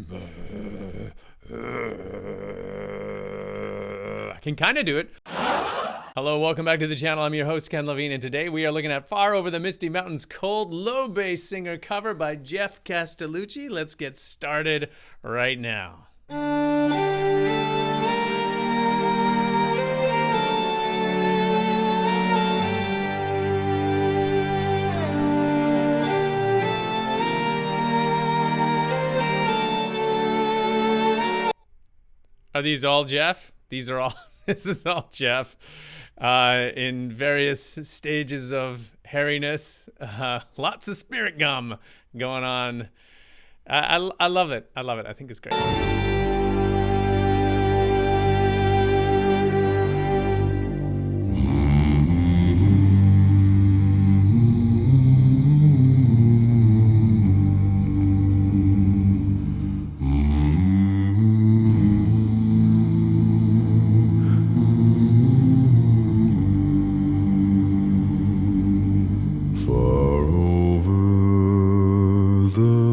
I can kind of do it. Hello, welcome back to the channel. I'm your host, Ken Levine, and today we are looking at Far Over the Misty Mountains Cold Low Bass Singer cover by Geoff Castelucci. Let's get started right now. Are these all Geoff? These are all, this is all Geoff in various stages of hairiness. Lots of spirit gum going on. I love it. I love it. I think it's great.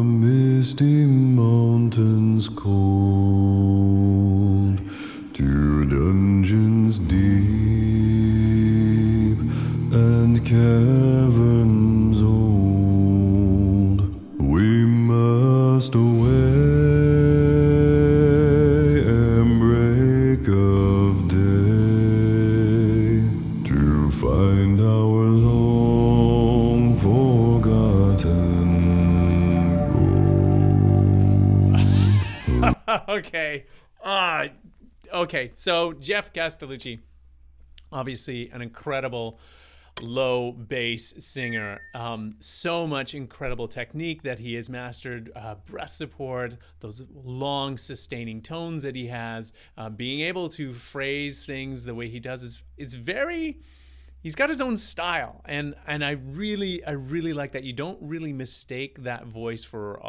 Misty mountains cold, to dungeons deep and caverns old, we must away and break of day to find our long forgotten. Okay. Okay. So Geoff Castelucci, obviously an incredible low bass singer. So much incredible technique that he has mastered. Breath support, those long sustaining tones that he has, being able to phrase things the way he does is very. He's got his own style, and I really like that. You don't really mistake that voice for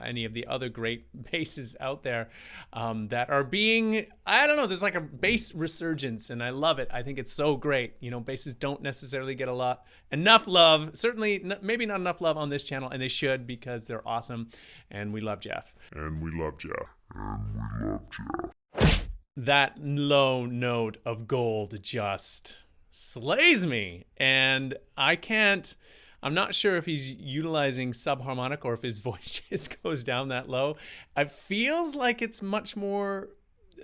any of the other great basses out there that are being, I don't know, there's like a bass resurgence, and I love it. I think it's so great. You know, basses don't necessarily get enough love, certainly maybe not enough love on this channel, and they should, because they're awesome, and we love Geoff. That low note of gold just slays me, and I'm not sure if he's utilizing subharmonic or if his voice just goes down that low. It feels like it's much more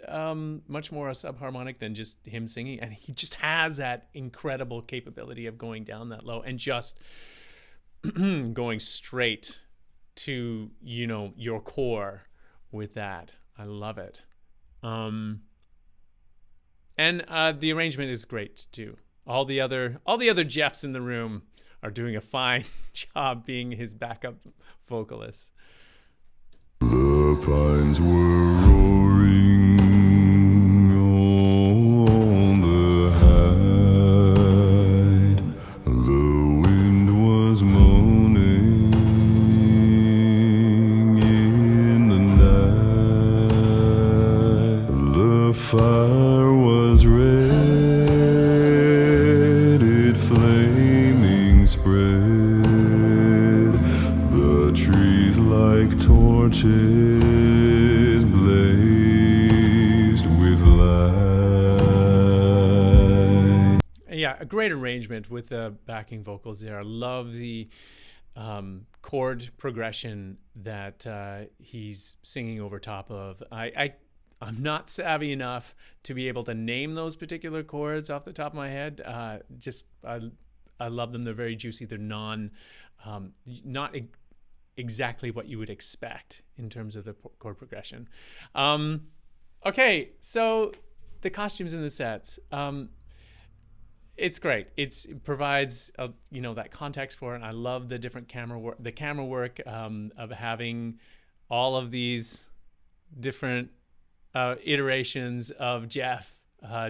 a subharmonic than just him singing, and he just has that incredible capability of going down that low and just going straight to, you know, your core with that. I love it. And the arrangement is great too. All the other Geoffs in the room are doing a fine job being his backup vocalists. The pines were roaring on the height. The wind was moaning in the night. The fire was red, it flaming spread. The trees like torches blazed with light. Yeah, a great arrangement with the backing vocals there. I love the chord progression that he's singing over top of. I'm not savvy enough to be able to name those particular chords off the top of my head. I love them. They're very juicy. They're not exactly what you would expect in terms of the chord progression. Okay, so the costumes in the sets. It's great. It provides that context for it. And I love the different camera work of having all of these different iterations of Geoff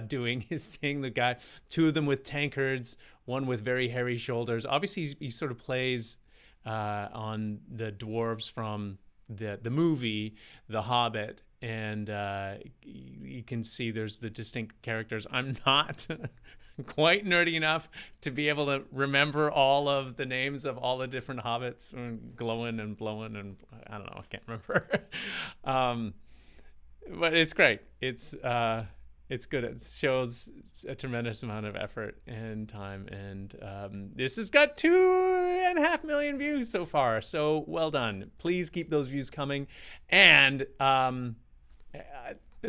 doing his thing. The guy, two of them with tankards, one with very hairy shoulders. Obviously, he sort of plays on the dwarves from the movie, The Hobbit, and you can see there's the distinct characters. I'm not quite nerdy enough to be able to remember all of the names of all the different hobbits, glowing and blowing, and I don't know, I can't remember. But it's great. It's good. It shows a tremendous amount of effort and time, and this has got 2.5 million views so far. So well done. Please keep those views coming, and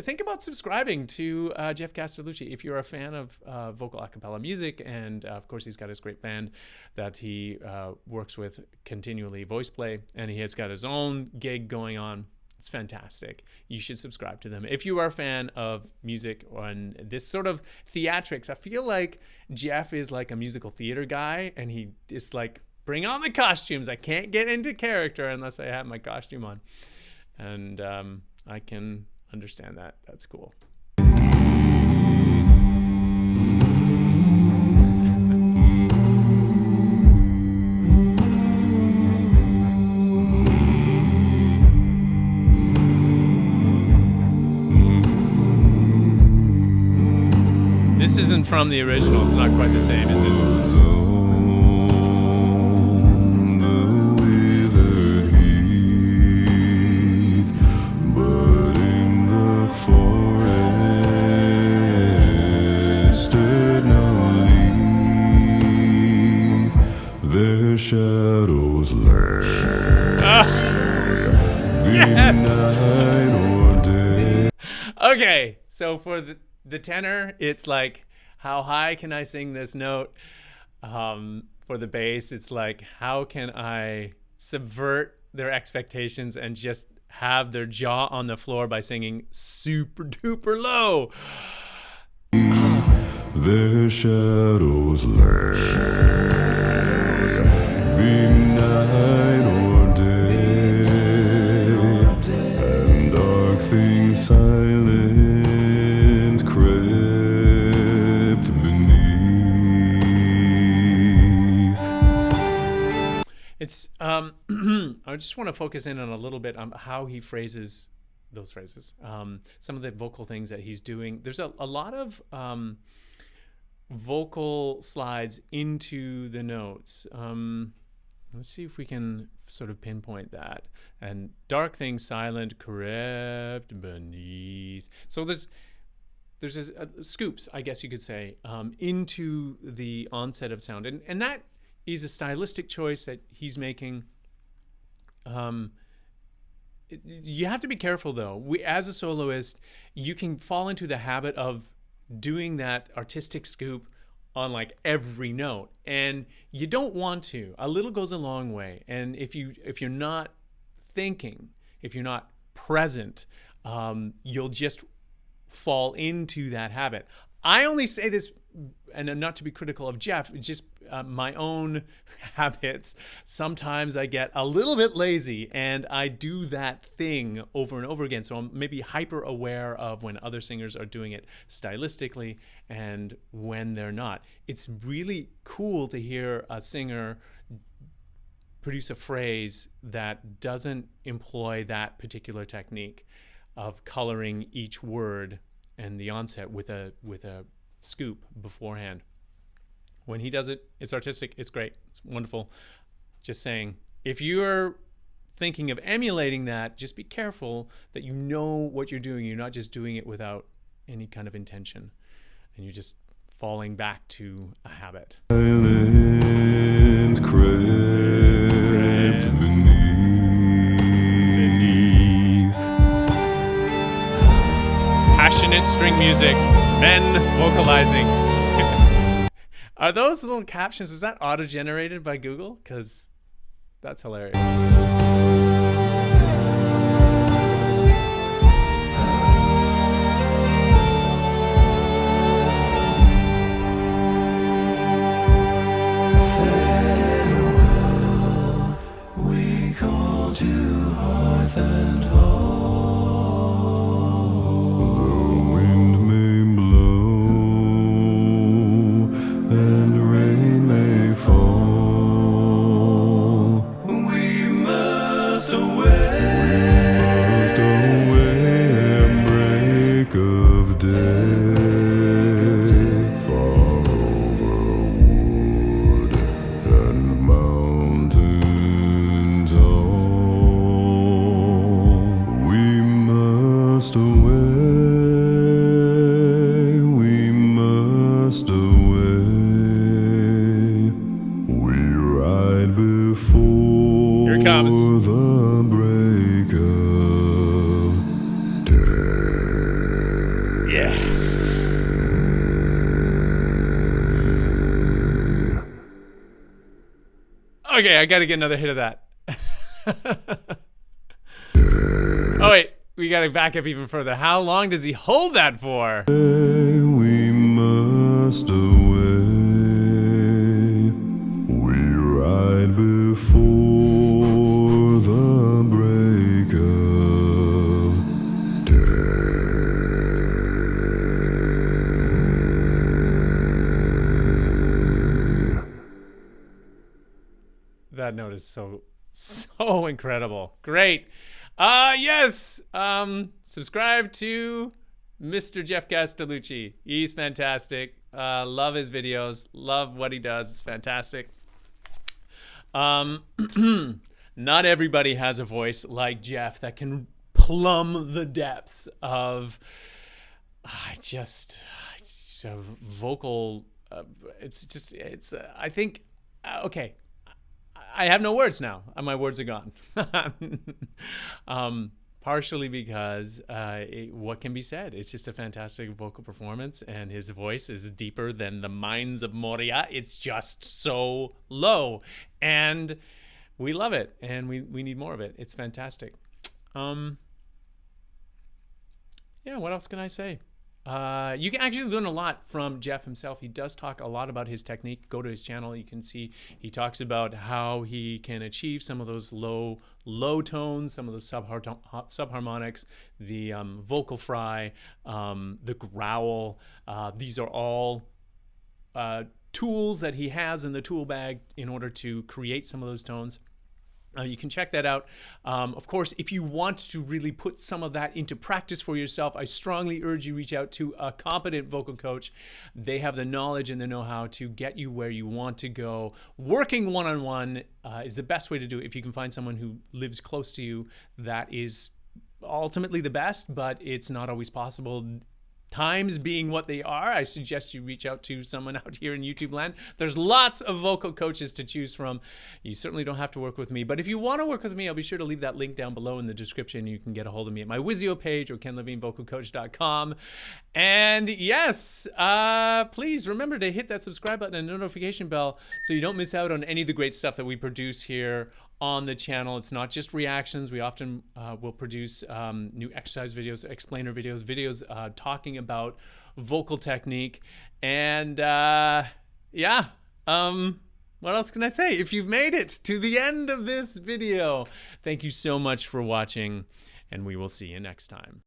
think about subscribing to Geoff Castelucci if you're a fan of vocal a cappella music, and of course he's got his great band that he works with continually, Voice Play, and he has got his own gig going on. It's fantastic. You should subscribe to them if you are a fan of music and this sort of theatrics. I feel like Geoff is like a musical theater guy, and he is like, bring on the costumes. I can't get into character unless I have my costume on, and I can understand that. That's cool. This isn't from the original. It's not quite the same, is it? Shadows lurk. Yes. Okay, so for the tenor, it's like, how high can I sing this note? For the bass, it's like, how can I subvert their expectations and just have their jaw on the floor by singing super duper low? Their shadows lurk, be night or day, and dark things silent crept beneath. It's I just want to focus in on a little bit on how he phrases those phrases. Some of the vocal things that he's doing. There's a lot of vocal slides into the notes. Let's see if we can sort of pinpoint that. And dark things silent crept beneath. So there's scoops, I guess you could say, into the onset of sound, and that is a stylistic choice that he's making. You have to be careful though. As a soloist, you can fall into the habit of doing that artistic scoop on like every note, and you don't want to. A little goes a long way, and if you're not thinking, if you're not present, you'll just fall into that habit. I only say this, and not to be critical of Geoff, just my own habits. Sometimes I get a little bit lazy and I do that thing over and over again. So I'm maybe hyper aware of when other singers are doing it stylistically and when they're not. It's really cool to hear a singer produce a phrase that doesn't employ that particular technique of coloring each word and the onset with a scoop beforehand. When he does it, it's artistic, it's great, it's wonderful. Just saying, if you're thinking of emulating that, just be careful that you know what you're doing. You're not just doing it without any kind of intention, and you're just falling back to a habit. Silent crept beneath. Passionate string music, then vocalizing. Are those little captions, is that auto-generated by Google? Because that's hilarious. Farewell, we call to hearth and home. The wind may blow and rain may fall. We must Okay, I got to get another hit of that. Oh, wait. We got to back up even further. How long does he hold that for? We must away. We ride before the break of day. That note is so incredible. Great. Yes. Subscribe to Mr. Geoff Castelucci. He's fantastic. Love his videos. Love what he does. It's fantastic. Not everybody has a voice like Geoff that can plumb the depths of vocal. I think, okay. I have no words now. My words are gone. Partially because what can be said? It's just a fantastic vocal performance, and his voice is deeper than the mines of Moria. It's just so low, and we love it, and we need more of it. It's fantastic. Yeah, what else can I say? You can actually learn a lot from Geoff himself. He does talk a lot about his technique. Go to his channel. You can see he talks about how he can achieve some of those low tones, some of those subharmonics, the vocal fry, the growl. These are all tools that he has in the tool bag in order to create some of those tones. You can check that out. Of course, if you want to really put some of that into practice for yourself, I strongly urge you reach out to a competent vocal coach. They have the knowledge and the know-how to get you where you want to go. Working one-on-one is the best way to do it. If you can find someone who lives close to you, that is ultimately the best, but it's not always possible. Times being what they are, I suggest you reach out to someone out here in YouTube land. There's lots of vocal coaches to choose from. You certainly don't have to work with me, but if you want to work with me, I'll be sure to leave that link down below in the description. You can get a hold of me at my Wizio page or kenlevinevocalcoach.com. And yes, please remember to hit that subscribe button and notification bell so you don't miss out on any of the great stuff that we produce here on the channel. It's not just reactions. We often will produce new exercise videos, explainer videos talking about vocal technique. And yeah, what else can I say? If you've made it to the end of this video, thank you so much for watching, and we will see you next time.